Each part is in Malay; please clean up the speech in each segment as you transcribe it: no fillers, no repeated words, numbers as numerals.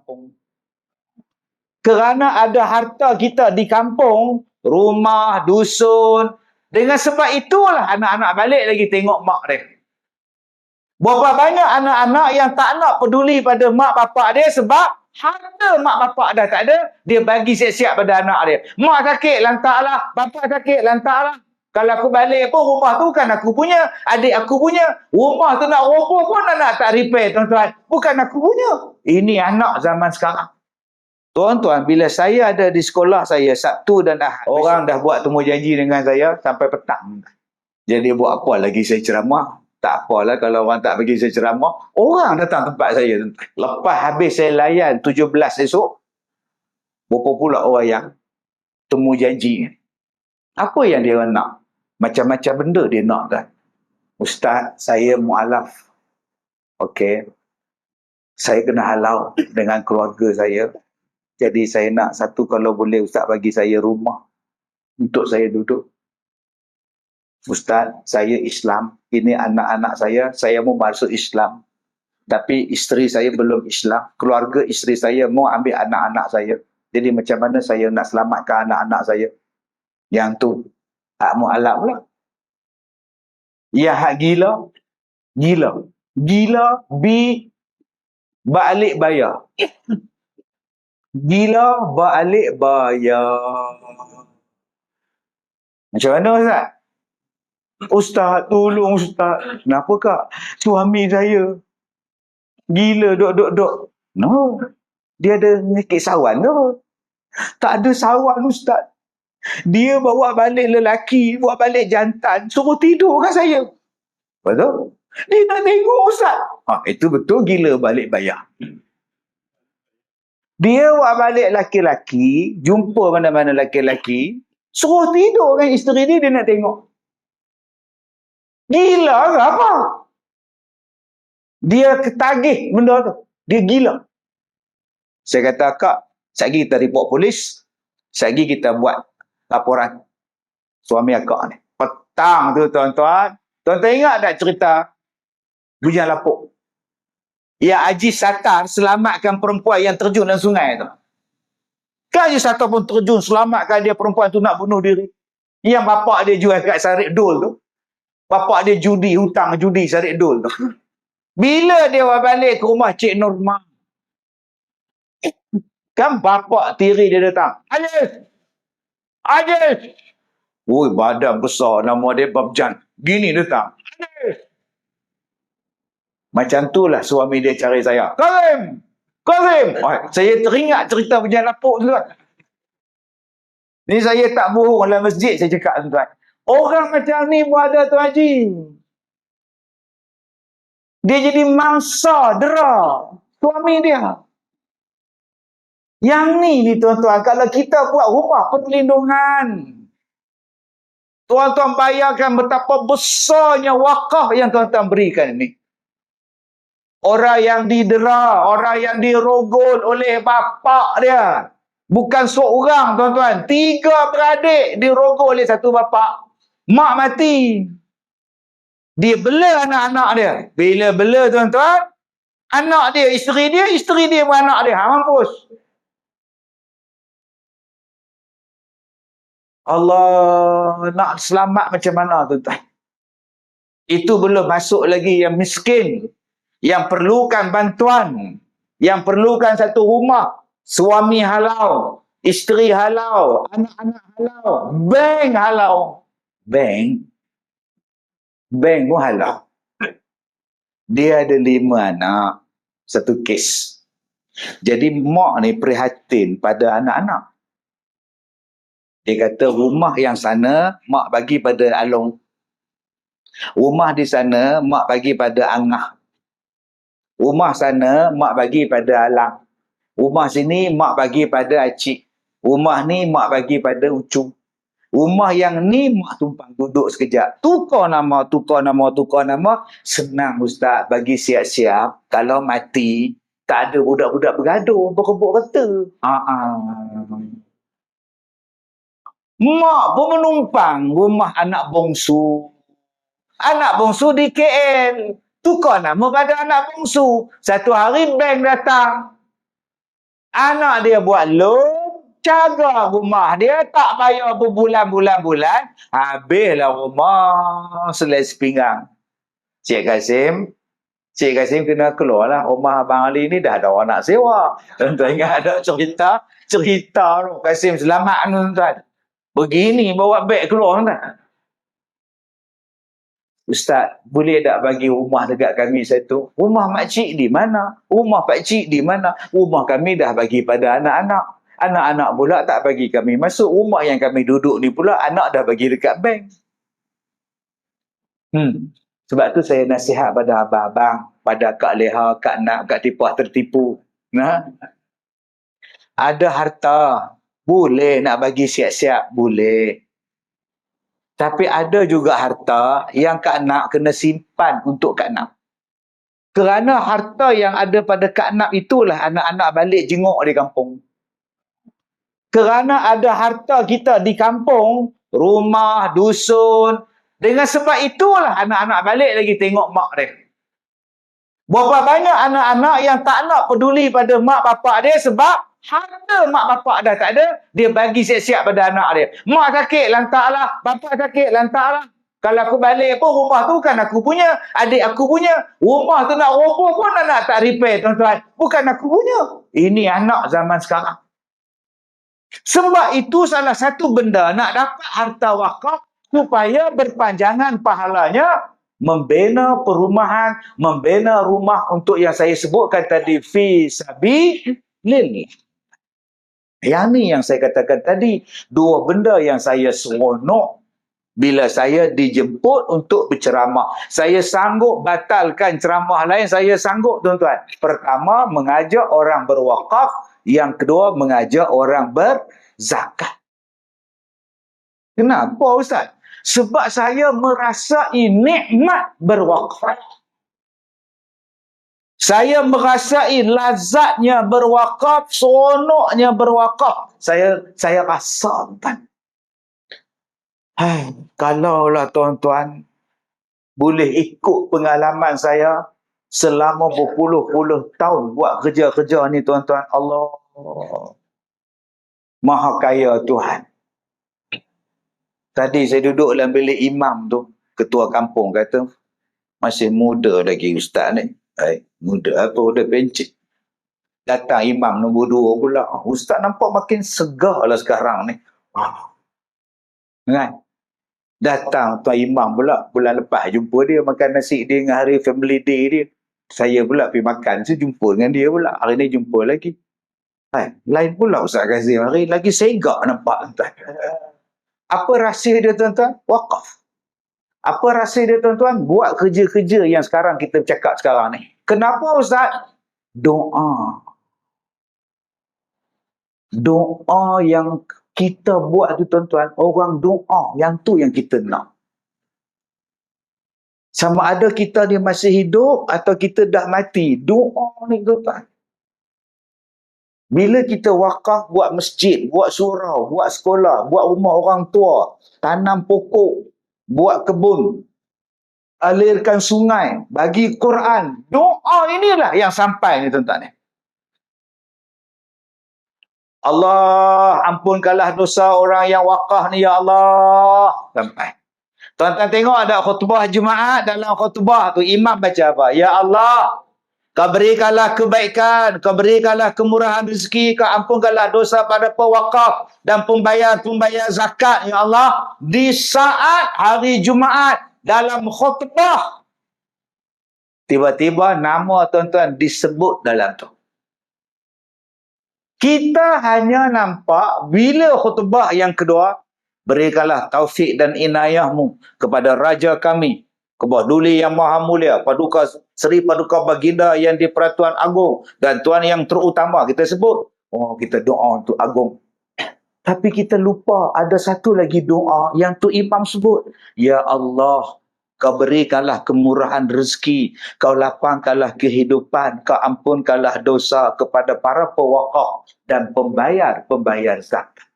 kampung. Kerana ada harta kita di kampung, rumah, dusun. Dengan sebab itulah anak-anak balik lagi tengok mak dia. Berapa banyak anak-anak yang tak nak peduli pada mak bapak dia sebab harta mak bapak dah tak ada, dia bagi siap-siap pada anak dia. Mak sakit, lantaklah. Bapak sakit, lantaklah. Kalau aku balik pun rumah tu kan aku punya, adik aku punya. Rumah tu nak roboh pun anak tak repair, tuan-tuan. Bukan aku punya. Ini anak zaman sekarang. Tuan-tuan, bila saya ada di sekolah saya, Sabtu dan Ahad, orang dah buat temu janji dengan saya sampai petang. Jadi buat apa lagi saya ceramah? Tak apalah kalau orang tak bagi saya ceramah. Orang datang tempat saya. Lepas habis saya layan 17 esok, berapa pula orang yang temu janji. Apa yang dia nak? Macam-macam benda dia nak kan. Ustaz, saya mu'alaf. Okey. Saya kena halau dengan keluarga saya. Jadi saya nak satu kalau boleh Ustaz bagi saya rumah untuk saya duduk. Ustaz, saya Islam. Ini anak-anak saya mau masuk Islam. Tapi isteri saya belum Islam. Keluarga isteri saya mau ambil anak-anak saya. Jadi macam mana saya nak selamatkan anak-anak saya? Yang tu, hak mu'alaf pula. Ya, hak gila. Gila. Gila, balik bayar. Gila, balik bayar. Macam mana Ustaz? Ustaz, tolong Ustaz. Kenapa kak? Suami saya gila duk. No. Dia ada penyakit sawan tu. Tak ada sawan Ustaz. Dia bawa balik lelaki, bawa balik jantan, suruh tidur kat saya. Betul? Dia nak tengok Ustaz. Itu betul gila balik bayar. Dia bawa balik laki-laki, jumpa mana-mana laki-laki, suruh tidur dengan isteri dia nak tengok. Gila ke apa? Dia ketagih benda tu. Dia gila. Saya kata, kak, sekali kita report polis, sekali kita buat laporan suami akak ni. Petang tu tuan-tuan. Tuan-tuan ingat tak cerita Bujang Lapuk? Ya, Haji Sattar selamatkan perempuan yang terjun dalam sungai tu. Kan Haji Sattar pun terjun selamatkan dia perempuan tu nak bunuh diri. Yang bapak dia jual kat Sarik Dol tu. Bapak dia hutang judi Sarik Dol tu. Bila dia balik ke rumah Cik Norma, kan bapak tiri dia datang. Ajis. Oi, badan besar, nama dia Babjan. Gini datang. Ajis. Macam itulah suami dia cari saya. Karim. Saya teringat cerita Bujang Lapuk tu. Ni saya tak bohong dalam masjid saya cakap tuan. Orang macam ni pun ada Tuan Haji. Dia jadi mangsa dera suami dia. Yang ni tuan-tuan, kalau kita buat rumah perlindungan, tuan-tuan bayangkan betapa besarnya wakaf yang tuan-tuan berikan ini. Orang yang didera, orang yang dirogol oleh bapak dia. Bukan seorang tuan-tuan, 3 beradik dirogol oleh satu bapak. Mak mati. Dia bela anak-anak dia. Bila bela tuan-tuan, anak dia, isteri dia pun anak dia. Mampus. Allah nak selamat macam mana tuan-tuan? Itu belum masuk lagi yang miskin, yang perlukan bantuan, yang perlukan satu rumah, suami halau, isteri halau, anak-anak halau, bank halau. Bank pun halau. Dia ada 5 anak, satu kes. Jadi mak ni prihatin pada anak-anak. Dia kata rumah yang sana mak bagi pada Along. Rumah di sana mak bagi pada Angah. Rumah sana mak bagi pada Alang. Rumah sini mak bagi pada Acik. Rumah ni mak bagi pada Ucung. Rumah yang ni mak tumpang duduk sekejap. Tukar nama. Senang Ustaz bagi siap-siap. Kalau mati tak ada budak-budak bergaduh berebut kata. Mak pun menumpang rumah anak bongsu. Anak bongsu di KL. Tukar nama pada anak bongsu. Satu hari bank datang. Anak dia buat loan, jaga rumah dia, tak bayar berbulan-bulan-bulan, habislah rumah selai sepinggang. Cik Kasim kena keluarlah rumah Abang Ali ni, dah ada orang nak sewa. Tuan-tuan ingat ada cerita tu. Kasim selamat tuan-tuan. Begini bawa beg keluar tuan. Ustaz, boleh tak bagi rumah dekat kami satu? Rumah makcik di mana? Rumah pakcik di mana? Rumah kami dah bagi pada anak-anak. Anak-anak pula tak bagi kami masuk. Rumah yang kami duduk ni pula anak dah bagi dekat bank. Sebab tu saya nasihat pada abang-abang, pada Kak Leha, Kak Nak, Kak Tipah tertipu. Nah, ada harta, boleh nak bagi siap-siap, boleh. Tapi ada juga harta yang Kak Nak kena simpan untuk Kak Nak. Kerana harta yang ada pada Kak Nak itulah anak-anak balik jenguk di kampung. Kerana ada harta kita di kampung, rumah, dusun, dengan sebab itulah anak-anak balik lagi tengok mak dia. Berapa banyak anak-anak yang tak nak peduli pada mak bapak dia sebab harta mak bapak dah tak ada, dia bagi siap-siap pada anak dia. Mak sakit, lantaklah. Bapak sakit, lantaklah. Kalau aku balik pun rumah tu bukan aku punya, adik aku punya. Rumah tu nak roboh pun nak tak repair, tuan-tuan. Bukan aku punya. Ini anak zaman sekarang. Sebab itu salah satu benda nak dapat harta wakaf supaya berpanjangan pahalanya, membina perumahan, membina rumah untuk yang saya sebutkan tadi, fi sabilillah. Yang ni yang saya katakan tadi, dua benda yang saya seronok bila saya dijemput untuk berceramah. Saya sanggup batalkan ceramah lain, saya sanggup tuan-tuan. Pertama, mengajak orang berwakaf. Yang kedua, mengajak orang berzakat. Kenapa Ustaz? Sebab saya merasai nikmat berwakaf. Saya merasai lazatnya berwakaf, seronoknya berwakaf. Saya rasa, tuan. Kalaulah tuan-tuan boleh ikut pengalaman saya selama berpuluh-puluh tahun buat kerja-kerja ni tuan-tuan, Allah Maha Kaya Tuhan. Tadi saya duduk dalam bilik imam tu, ketua kampung kata, masih muda lagi ustaz ni. Muda apa, udah pencet. Datang imam nombor 2 pula. Ustaz nampak makin segar lah sekarang ni. Kan? Datang tuan imam pula, bulan lepas jumpa dia makan nasi dia dengan hari family day dia. Saya pula pergi makan, saya jumpa dengan dia pula. Hari ni jumpa lagi. Lain pula Ustaz Kazim, hari lagi segak nampak tuan. Apa rahsia dia tuan-tuan? Wakaf. Apa rahsia dia tuan-tuan? Buat kerja-kerja yang sekarang kita cakap sekarang ni. Kenapa Ustaz? Doa. Doa yang kita buat tu tuan-tuan, orang doa, yang tu yang kita nak. Sama ada kita ni masih hidup atau kita dah mati, doa ni tuan-tuan. Bila kita wakaf buat masjid, buat surau, buat sekolah, buat rumah orang tua, tanam pokok, buat kebun, alirkan sungai, bagi Quran, doa inilah yang sampai ni tuan-tuan ni. Allah, ampunkanlah dosa orang yang wakaf ni ya Allah. Sampai. Tuan-tuan tengok ada khutbah Jumaat, dalam khutbah tu imam baca apa? Ya Allah, Kau berikanlah kebaikan, Kau berikanlah kemurahan rezeki, Kau ampunkanlah dosa pada pewakaf dan pembayar-pembayar zakat ya Allah di saat hari Jumaat dalam khutbah. Tiba-tiba nama tuan-tuan disebut dalam tu. Kita hanya nampak bila khutbah yang kedua, berikanlah taufik dan inayahmu kepada Raja kami, Kebah Duli yang Maha Mulia, Paduka Seri Paduka Baginda yang di Peratuan Agung dan Tuan yang terutama kita sebut. Kita doa untuk Agung. Tapi kita lupa ada satu lagi doa yang tu imam sebut. Ya Allah, Kau berikanlah kemurahan rezeki, Kau lapangkanlah kehidupan, Kau ampunkanlah dosa kepada para pewakaf dan pembayar-pembayar zakat.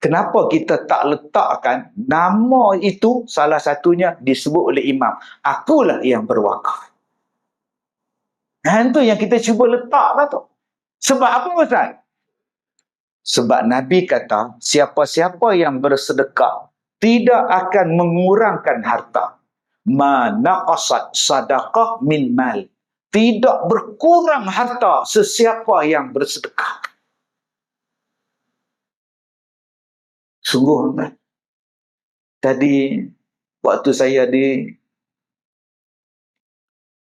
Kenapa kita tak letakkan nama itu salah satunya disebut oleh imam? Akulah yang berwakaf. Itu yang kita cuba letakkan tu. Sebab apa Ustaz? Sebab Nabi kata, siapa-siapa yang bersedekah tidak akan mengurangkan harta. Ma naqasat sadaqah min mal. Tidak berkurang harta sesiapa yang bersedekah. Sungguh, tadi waktu saya di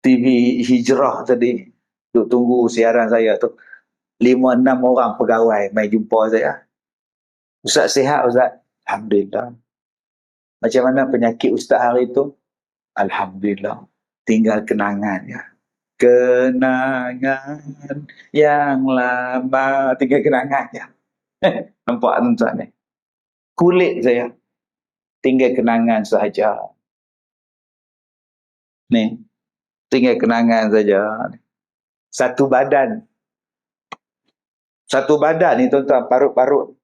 TV Hijrah tadi, duk tunggu siaran saya tu, 5-6 orang pegawai mai jumpa saya. Ustaz sihat Ustaz? Alhamdulillah. Macam mana penyakit Ustaz hari tu? Alhamdulillah. Tinggal kenangan ya. Kenangan yang lama. Tinggal kenangan ya. Nampak tuan ni? Kulit saya. Tinggal kenangan sahaja. Ni. Tinggal kenangan saja. Satu badan. Satu badan ni tuan-tuan. Parut-parut.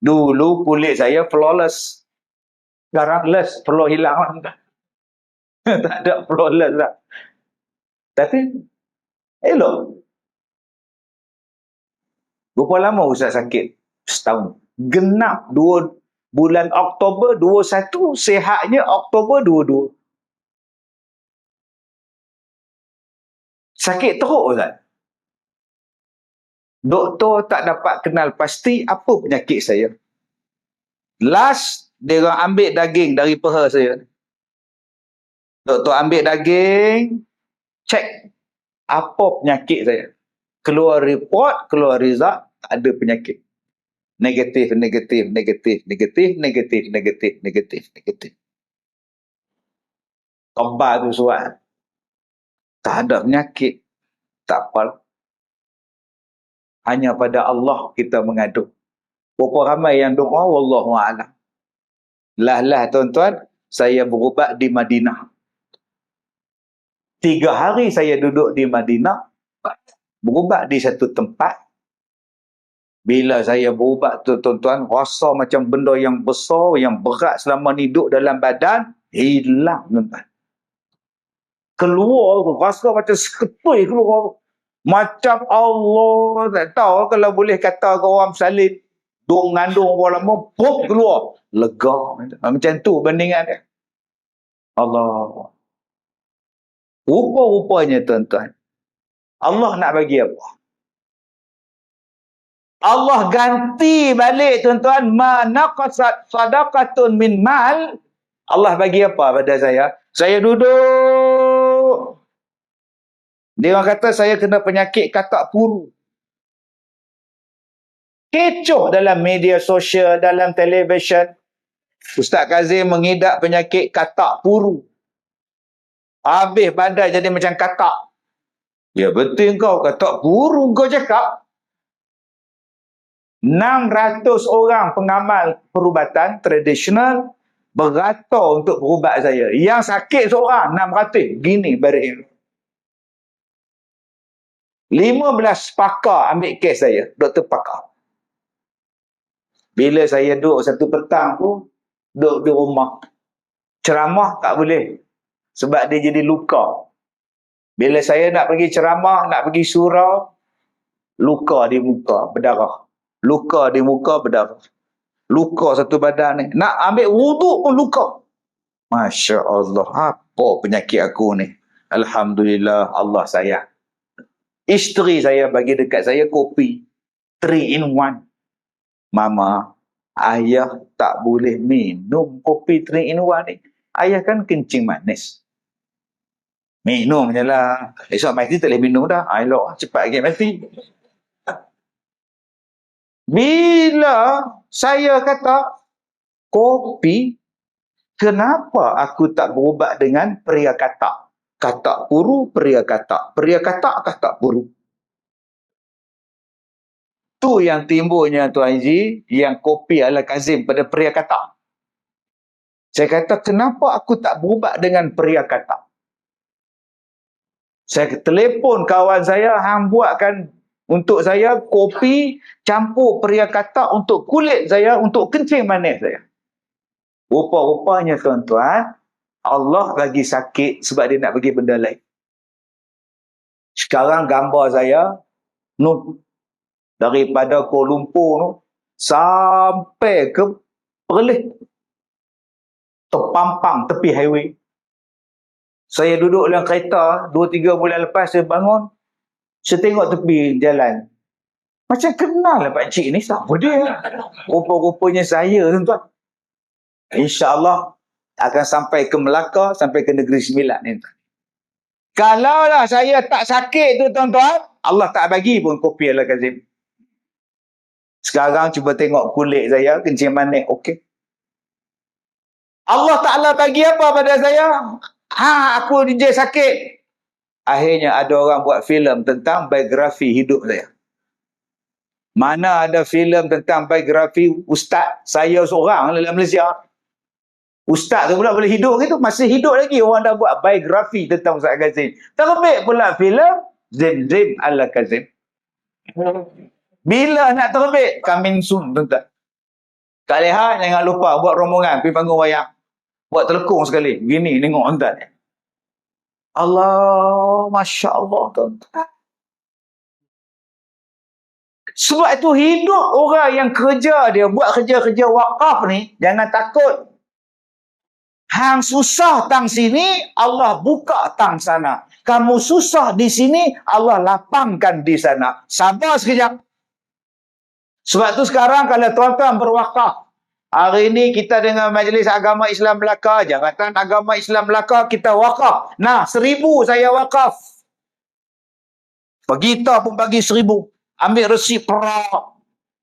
Dulu kulit saya flawless. Sekarang less. Perlu hilang. Tak ada flawless lah. Tapi elok. Berapa lama Ustaz sakit? Setahun. Genap 2 bulan Oktober 21, sihatnya Oktober 22. Sakit teruk Ustaz. Doktor tak dapat kenal pasti apa penyakit saya. Last, dia orang ambil daging dari peha saya. Doktor ambil daging, cek apa penyakit saya. Keluar report, keluar result, tak ada penyakit. Negatif, negatif, negatif, negatif, negatif, negatif, negatif, negatif. Kembar tu surat. Tak ada penyakit. Tak apa. Hanya pada Allah kita mengadu. Berapa ramai yang doa, wallahu'alam. Lah tuan-tuan, saya berubat di Madinah. 3 hari saya duduk di Madinah, berubat di satu tempat. Bila saya berubat tu tuan-tuan, rasa macam benda yang besar, yang berat selama ni duduk dalam badan, hilang tuan-tuan. Keluar, rasa macam seketui keluar. Macam Allah, tak tahu kalau boleh kata ke orang salin, duk mengandung orang lama, pop keluar. Lega. Macam tu bandingan dia. Allah. Rupa-rupanya tuan-tuan, Allah nak bagi apa? Allah ganti balik tuan-tuan, ma naqasat sadaqatun min mal. Allah bagi apa pada saya? Saya duduk. Dia orang kata saya kena penyakit katak puru. Kecoh dalam media sosial, dalam televisyen. Ustaz Kazim mengidap penyakit katak puru. Habis badan jadi macam katak. Ya betul kau, katak puru kau cakap. 600 orang pengamal perubatan tradisional beratur untuk berubat saya. Yang sakit seorang 600. Gini baris. 15 pakar ambil kes saya. Doktor pakar. Bila saya duduk satu petang tu, duduk di rumah. Ceramah tak boleh. Sebab dia jadi luka. Bila saya nak pergi ceramah, nak pergi surau, luka di muka, berdarah. Luka di muka, berdarah. Luka satu badan ni. Nak ambil wuduk pun luka. Masya Allah. Apa penyakit aku ni? Alhamdulillah, Allah sayang. Isteri saya bagi dekat saya kopi 3 in 1. Mama, ayah tak boleh minum kopi 3 in 1 ni. Ayah kan kencing manis. Minum je lah. Esok mati tak boleh minum dah. Elok, cepat lagi mati. Bila saya kata kopi, kenapa aku tak berubat dengan pria katak? Katak puru, pria katak. Pria katak, katak puru. Tu yang timbulnya Tuan Haji, yang kopi ala Kazim pada pria katak. Saya kata, kenapa aku tak berubat dengan pria katak? Saya telefon kawan saya, hang buatkan untuk saya kopi campur pria katak untuk kulit saya, untuk kencing manis saya. Rupa-rupanya tuan-tuan, Allah lagi sakit sebab dia nak bagi benda lain. Sekarang gambar saya, Daripada Kuala Lumpur tu sampai ke Perlis. Terpampang tepi highway. Saya duduk dalam kereta 2-3 bulan lepas saya bangun. Saya tengok tepi jalan. Macam kenal lah pakcik ni. Siapa dia? Rupa-rupanya saya, tuan-tuan. InsyaAllah akan sampai ke Melaka, sampai ke Negeri Sembilan ni. Kalaulah saya tak sakit tu, tuan-tuan, Allah tak bagi pun kopi Al-Kazim. Sekarang cuba tengok kulit saya, kencing manis, okey. Allah Ta'ala bagi apa pada saya? Aku dia sakit. Akhirnya ada orang buat filem tentang biografi hidup saya. Mana ada filem tentang biografi ustaz saya seorang dalam Malaysia. Ustaz tu pula boleh hidup gitu. Masih hidup lagi orang dah buat biografi tentang Ustaz Kazim. Terbit pula filem Zim Al-Kazim. Bila nak terbit? Coming soon, tuan-tuan. Kak Leha, jangan lupa buat rombongan pergi panggung wayang. Buat telekung sekali. Gini, tengok tuan-tuan. Allah, Masya Allah, tuan-tuan. Sebab itu hidup orang yang kerja dia, buat kerja-kerja wakaf ni, jangan takut. Hang susah tang sini, Allah buka tang sana. Kamu susah di sini, Allah lapangkan di sana. Sabar sekejap. Sebab tu sekarang kalau tuan-tuan berwakaf, hari ini kita dengan Majlis Agama Islam Melaka, Jabatan Agama Islam Melaka, kita wakaf. Nah, 1,000 saya wakaf. Kita pun bagi 1,000. Ambil resip perak.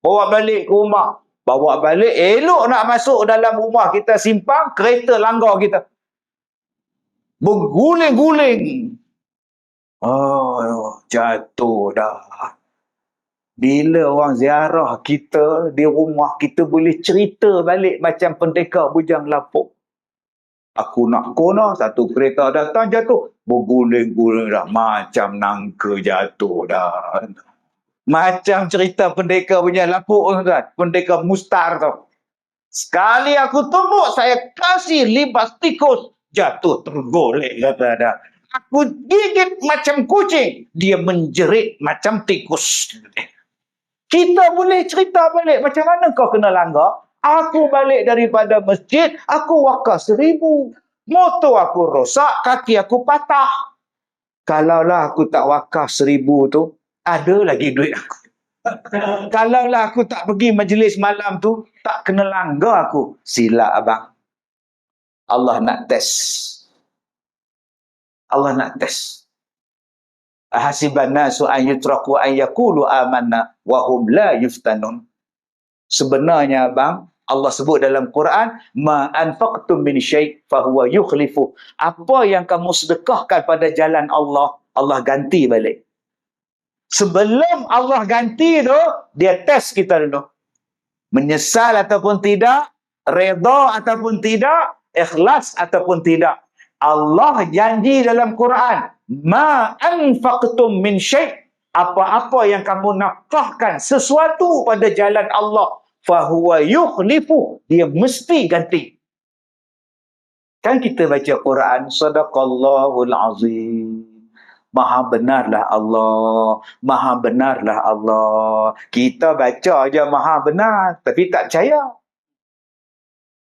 Bawa balik ke rumah. Bawa balik, elok nak masuk dalam rumah kita simpan, kereta langgar kita. Berguling-guling. Oh, jatuh dah. Bila orang ziarah kita di rumah, kita boleh cerita balik macam pendekar bujang lapuk. Aku nak kona, satu kereta datang jatuh. Berguling-guling dah. Macam nangka jatuh dah. Macam cerita pendekar punya lapuk, tuan. Pendekar mustar tu. Sekali aku tumbuk, saya kasih libas tikus. Jatuh tergolek, kata dah. Aku gigit macam kucing. Dia menjerit macam tikus. Kita boleh cerita balik. Macam mana kau kena langgar? Aku balik daripada masjid, aku wakaf 1,000. Motor aku rosak, kaki aku patah. Kalaulah aku tak wakaf 1,000 tu, ada lagi duit aku. Kalaulah aku tak pergi majlis malam tu, tak kena langgar aku. Sila abang. Allah nak test. Allah nak test. Ahasiban nasu an yutraku an yaqulu amanna wa hum la yuftanun. Sebenarnya abang, Allah sebut dalam Quran, ma anfaqtum min syai' fa huwa yukhlifu. Apa yang kamu sedekahkan pada jalan Allah, Allah ganti balik. Sebelum Allah ganti tu, dia test kita dulu. Menyesal ataupun tidak, redha ataupun tidak, ikhlas ataupun tidak. Allah janji dalam Quran, ma anfaqtum min syai', apa-apa yang kamu nafkahkan sesuatu pada jalan Allah, fahuwa yukhlifu, dia mesti ganti. Kan kita baca Quran, sadaqallahul azim. Maha benarlah Allah. Maha benarlah Allah. Kita baca aja maha benar, tapi tak percaya.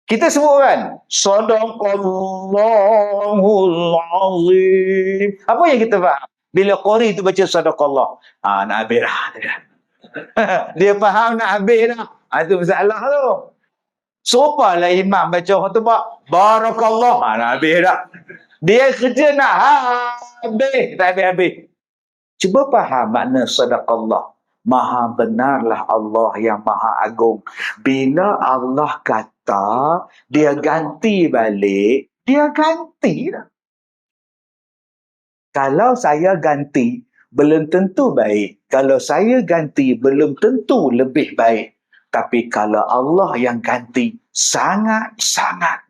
Kita sebut kan, sadaqallahul azim. Apa yang kita faham? Bila qari tu baca sadaqallah, nak habis dah. Dia faham nak habis dah. Itu masalah tu. Serupalah imam baca khutbah, barakallah, nak habis dah. Dia kerja nak habis, tak habis-habis. Cuba faham makna sadaqallah. Maha benarlah Allah yang maha agung. Bila Allah kata, dia ganti balik, dia ganti dah. Kalau saya ganti, belum tentu baik. Kalau saya ganti, belum tentu lebih baik. Tapi kalau Allah yang ganti, sangat-sangat